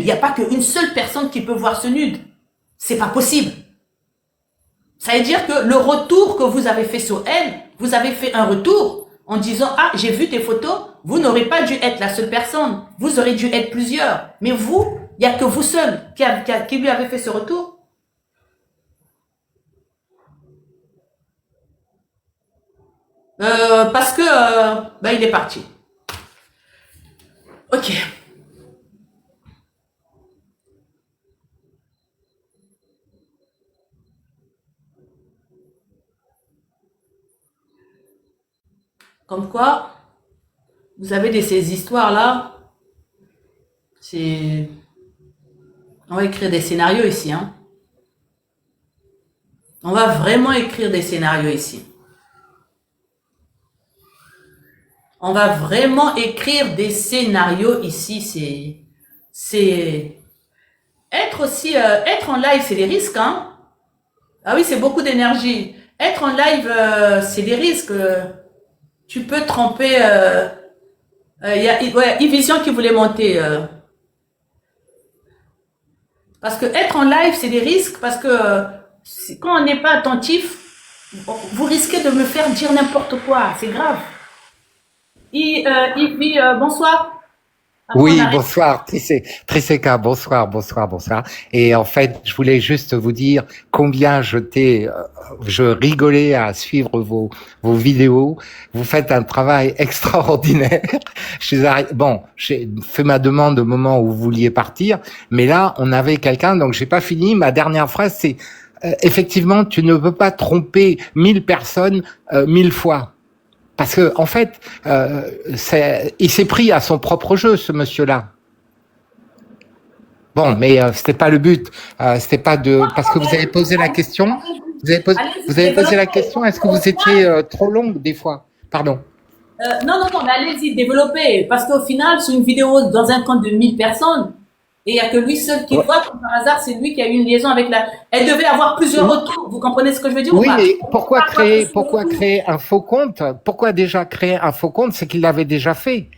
Il n'y a pas qu'une seule personne qui peut voir ce nude. C'est pas possible. Ça veut dire que le retour que vous avez fait sur elle, vous avez fait un retour en disant « Ah, j'ai vu tes photos, vous n'aurez pas dû être la seule personne, vous aurez dû être plusieurs. Mais vous, il n'y a que vous seul qui lui avez fait ce retour. » Parce que il est parti. Ok. Comme quoi, vous avez ces histoires-là, c'est... On va écrire des scénarios ici, hein. On va vraiment écrire des scénarios ici. On va vraiment écrire des scénarios ici. C'est être aussi, être en live, c'est des risques, hein. Ah oui, c'est beaucoup d'énergie. Être en live, c'est des risques. Tu peux tromper. Il y a Yvision qui voulait monter. Parce que être en live, c'est des risques. Parce que quand on n'est pas attentif, vous risquez de me faire dire n'importe quoi. C'est grave. Yves, bonsoir. Après, Oui, bonsoir, Triseka, bonsoir. Et en fait, je voulais juste vous dire combien je rigolais à suivre vos vidéos. Vous faites un travail extraordinaire. J'ai fait ma demande au moment où vous vouliez partir, mais là, on avait quelqu'un, donc j'ai pas fini. Ma dernière phrase, c'est effectivement, tu ne peux pas tromper 1000 personnes 1000 fois. Parce que en fait, il s'est pris à son propre jeu, ce monsieur-là. Bon, mais c'était pas le but. C'était pas de parce que vous avez posé la question. Vous avez posé la question. Est-ce que vous étiez trop longue des fois? Pardon. Non, mais allez-y, développez. Parce qu'au final, sur une vidéo dans un compte de 1000 personnes, et il n'y a que lui seul qui voit, comme par hasard, c'est lui qui a eu une liaison avec la... Elle devait avoir plusieurs retours. Vous comprenez ce que je veux dire ou pas? Mais pourquoi créer un faux compte? Pourquoi déjà créer un faux compte? C'est qu'il l'avait déjà fait.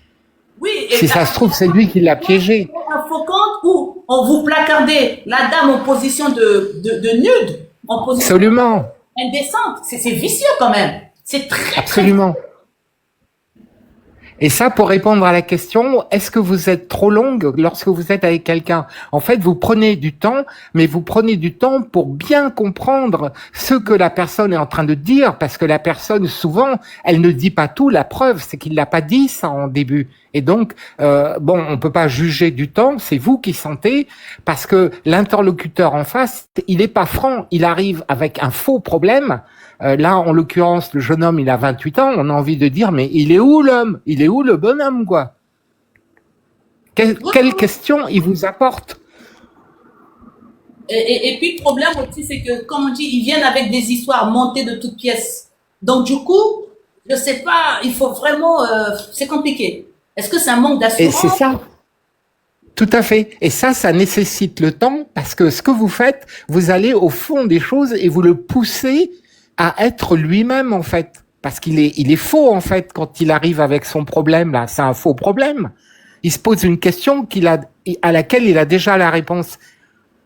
Oui. Si ça se trouve, c'est lui qui l'a piégé. Un faux compte où on vous placardait la dame en position de nude, en position Absolument. indécente. C'est vicieux quand même. C'est très, absolument. Et ça, pour répondre à la question, est-ce que vous êtes trop longue lorsque vous êtes avec quelqu'un? En fait, vous prenez du temps, mais vous prenez du temps pour bien comprendre ce que la personne est en train de dire, parce que la personne, souvent, elle ne dit pas tout. La preuve, c'est qu'il l'a pas dit ça en début. Et donc, on peut pas juger du temps, c'est vous qui sentez, parce que l'interlocuteur en face, il est pas franc, il arrive avec un faux problème. Là, en l'occurrence, le jeune homme, il a 28 ans, on a envie de dire, mais il est où l'homme? Il est où le bonhomme, quoi? Quelle question il vous apporte? Et puis, le problème aussi, c'est que, comme on dit, ils viennent avec des histoires montées de toutes pièces. Donc, du coup, je sais pas, il faut vraiment, c'est compliqué. Est-ce que c'est un manque d'assurance? Et c'est ça. Tout à fait. Et ça nécessite le temps, parce que ce que vous faites, vous allez au fond des choses et vous le poussez à être lui-même, en fait. Parce il est faux, en fait, quand il arrive avec son problème, là. C'est un faux problème. Il se pose une question à laquelle il a déjà la réponse.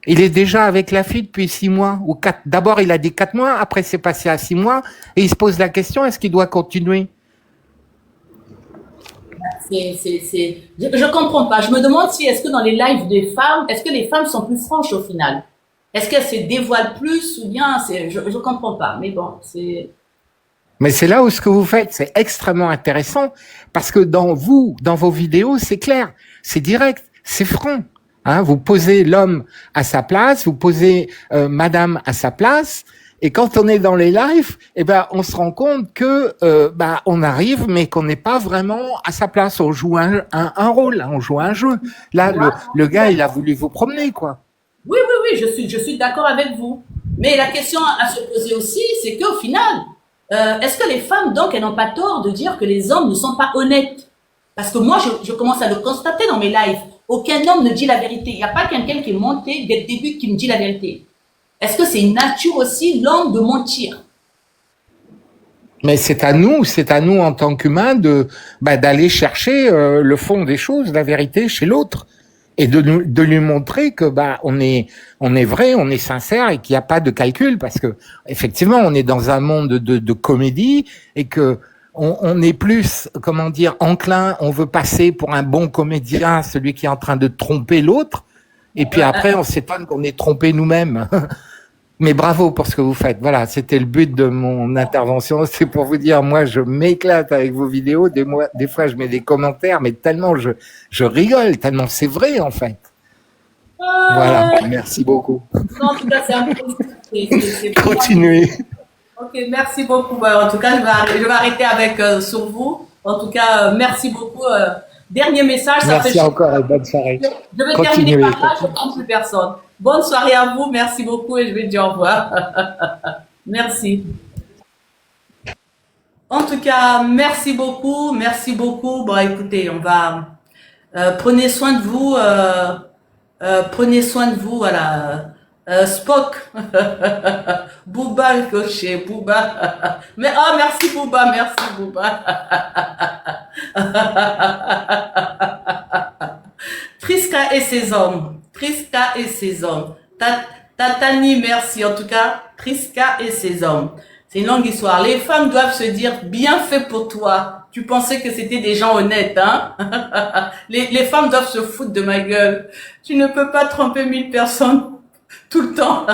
Il est déjà avec la fille depuis 6 mois ou 4. D'abord, il a dit 4 mois, après c'est passé à 6 mois, et il se pose la question, est-ce qu'il doit continuer? Je comprends pas. Je me demande si, est-ce que dans les lives des femmes, est-ce que les femmes sont plus franches au final? Est-ce qu'elles se dévoilent plus ou bien je comprends pas. Mais bon, c'est... Mais c'est là où ce que vous faites, c'est extrêmement intéressant, parce que dans vos vidéos, c'est clair, c'est direct, c'est franc. Hein, vous posez l'homme à sa place, vous posez madame à sa place, et quand on est dans les lives, on se rend compte que on arrive, mais qu'on n'est pas vraiment à sa place. On joue un rôle, on joue un jeu. Là, le gars, il a voulu vous promener, quoi. Oui, je suis d'accord avec vous. Mais la question à se poser aussi, c'est qu'au final, est-ce que les femmes, donc, elles n'ont pas tort de dire que les hommes ne sont pas honnêtes? Parce que moi, je commence à le constater dans mes lives. Aucun homme ne dit la vérité. Il n'y a pas quelqu'un qui est monté dès le début qui me dit la vérité. Est-ce que c'est une nature aussi, l'homme, de mentir? Mais c'est à nous en tant qu'humains d'aller chercher le fond des choses, la vérité chez l'autre. et de lui montrer que on est vrai, on est sincère et qu'il n'y a pas de calcul, parce que effectivement on est dans un monde de comédie et que on est plus, comment dire, enclin, on veut passer pour un bon comédien, celui qui est en train de tromper l'autre, et puis après on s'étonne qu'on est trompé nous-mêmes. Mais bravo pour ce que vous faites. Voilà, c'était le but de mon intervention. C'est pour vous dire, moi, je m'éclate avec vos vidéos. Des fois, je mets des commentaires, mais tellement je rigole, tellement c'est vrai, en fait. Voilà, merci beaucoup. Non, en tout cas, c'est un peu... Continuez. Ok, merci beaucoup. En tout cas, je vais arrêter avec sur vous. En tout cas, merci beaucoup. Dernier message. Merci encore et bonne soirée. Je vais terminer par là, je ne prends plus personne. Bonne soirée à vous, merci beaucoup et je vais dire au revoir. Merci. En tout cas, merci beaucoup, merci beaucoup. Bon, écoutez, on va... prenez soin de vous, voilà. Spock, Booba le cocher, Booba. Mais oh, merci Booba, merci Booba. Triska et ses hommes, Triska et ses hommes. Tatani, merci en tout cas. Triska et ses hommes. C'est une longue histoire. Les femmes doivent se dire bien fait pour toi. Tu pensais que c'était des gens honnêtes, hein? Les femmes doivent se foutre de ma gueule. Tu ne peux pas tromper 1000 personnes tout le temps.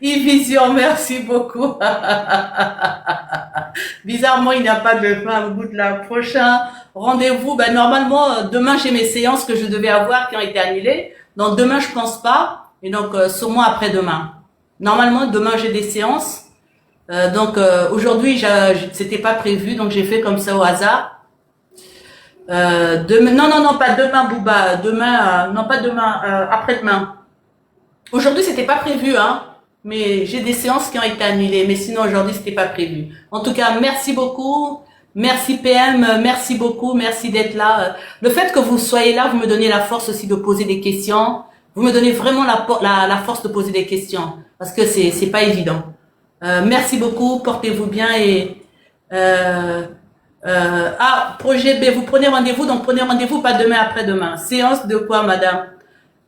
Vision, merci beaucoup. Bizarrement, il n'y a pas de fin au bout de la prochaine rendez-vous. Ben, normalement, demain, j'ai mes séances que je devais avoir qui ont été annulées. Donc, demain, je pense pas. Et donc, sûrement après-demain. Normalement, demain, j'ai des séances. Aujourd'hui, c'était pas prévu. Donc, j'ai fait comme ça au hasard. Demain, non, pas demain, Booba. Demain, non, pas demain, après-demain. Aujourd'hui, c'était pas prévu, hein. Mais j'ai des séances qui ont été annulées. Mais sinon, aujourd'hui, c'était pas prévu. En tout cas, merci beaucoup. Merci PM, merci beaucoup, merci d'être là. Le fait que vous soyez là, vous me donnez la force aussi de poser des questions. Vous me donnez vraiment la force de poser des questions. Parce que c'est pas évident. Merci beaucoup, portez-vous bien et... projet B, vous prenez rendez-vous, donc prenez rendez-vous pas demain, après-demain. Séance de quoi, madame?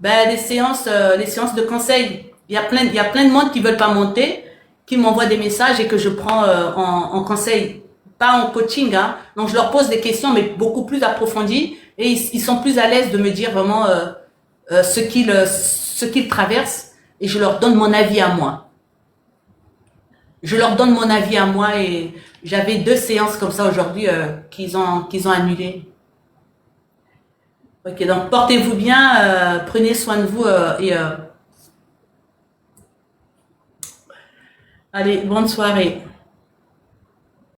Ben, les séances de conseil. Il y a plein de monde qui veulent pas monter, qui m'envoient des messages et que je prends en conseil, pas en coaching, hein. Donc je leur pose des questions, mais beaucoup plus approfondies, et ils sont plus à l'aise de me dire vraiment ce qu'ils traversent, et je leur donne mon avis à moi. Je leur donne mon avis à moi, et j'avais 2 séances comme ça aujourd'hui qu'ils ont annulées. Ok, donc portez-vous bien, prenez soin de vous et allez, bonne soirée.